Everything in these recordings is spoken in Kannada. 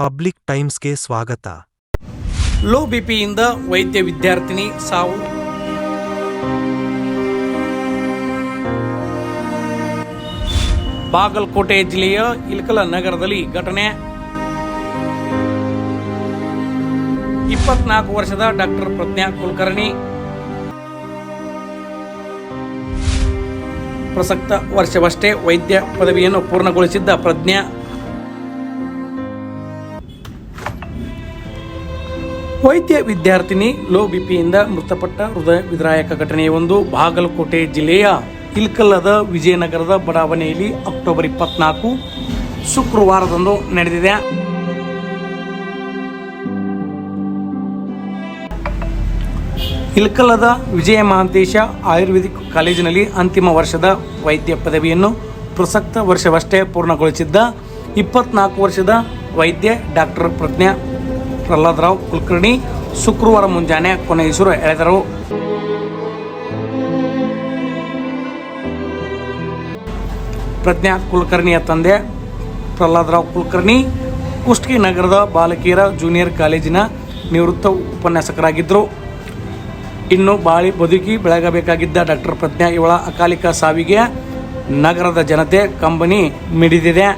ಪಬ್ಲಿಕ್ ಟೈಮ್ಸ್ಗೆ ಸ್ವಾಗತ. ಲೋ ಬಿಪಿಯಿಂದ ವೈದ್ಯ ವಿದ್ಯಾರ್ಥಿನಿ ಸಾವು. ಬಾಗಲಕೋಟೆ ಜಿಲ್ಲೆಯ ಇಳಕಲ್ಲ ನಗರದಲ್ಲಿ ಘಟನೆ. 24 ವರ್ಷದ ಡಾಕ್ಟರ್ ಪ್ರಜ್ಞಾ ಕುಲಕರ್ಣಿ ಪ್ರಸಕ್ತ ವರ್ಷವಷ್ಟೇ ವೈದ್ಯ ಪದವಿಯನ್ನು ಪೂರ್ಣಗೊಳಿಸಿದ್ದ ಪ್ರಜ್ಞಾ ವೈದ್ಯ ವಿದ್ಯಾರ್ಥಿನಿ ಲೋ ಬಿಪಿಯಿಂದ ಮೃತಪಟ್ಟ ಹೃದಯ ವಿದಾರಕ ಘಟನೆಯೊಂದು ಬಾಗಲಕೋಟೆ ಜಿಲ್ಲೆಯ ಇಳಕಲ್ಲದ ವಿಜಯನಗರದ ಬಡಾವಣೆಯಲ್ಲಿ ಅಕ್ಟೋಬರ್ 24 ಶುಕ್ರವಾರದಂದು ನಡೆದಿದೆ. ಇಳಕಲ್ಲದ ವಿಜಯ ಮಹಾಂತೇಶ ಆಯುರ್ವೇದಿಕ್ ಕಾಲೇಜಿನಲ್ಲಿ ಅಂತಿಮ ವರ್ಷದ ವೈದ್ಯ ಪದವಿಯನ್ನು ಪ್ರಸಕ್ತ ವರ್ಷವಷ್ಟೇ ಪೂರ್ಣಗೊಳಿಸಿದ್ದ 24 ವರ್ಷದ ವೈದ್ಯ ಡಾಕ್ಟರ್ ಪ್ರಜ್ಞಾ ಪ್ರಹ್ಲಾದರಾವ್ ಕುಲಕರ್ಣಿ ಶುಕ್ರವಾರ ಮುಂಜಾನೆ ಕೊನೆಯುಸಿರು ಎಳೆದರು. ಪ್ರಜ್ಞಾ ಕುಲಕರ್ಣಿಯ ತಂದೆ ಪ್ರಹ್ಲಾದರಾವ್ ಕುಲಕರ್ಣಿ ಕುಷ್ಟಗಿ ನಗರದ ಬಾಲಕಿಯರ ಜೂನಿಯರ್ ಕಾಲೇಜಿನ ನಿವೃತ್ತ ಉಪನ್ಯಾಸಕರಾಗಿದ್ದರು. ಇನ್ನು ಬಾಳಿ ಬದುಕಿ ಬೆಳಗಬೇಕಾಗಿದ್ದ ಡಾಕ್ಟರ್ ಪ್ರಜ್ಞಾ ಇವಳ ಅಕಾಲಿಕ ಸಾವಿಗೆ ನಗರದ ಜನತೆ ಕಂಬನಿ ಮಿಡಿದಿದೆ.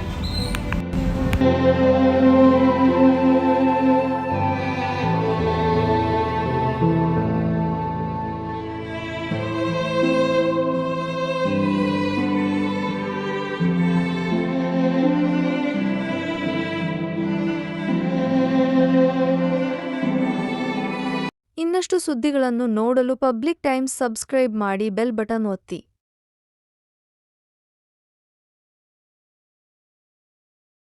ಇನ್ನಷ್ಟು ಸುದ್ದಿಗಳನ್ನು ನೋಡಲು ಪಬ್ಲಿಕ್ ಟೈಮ್ಸ್ ಸಬ್ಸ್ಕ್ರೈಬ್ ಮಾಡಿ, ಬೆಲ್ ಬಟನ್ ಒತ್ತಿ.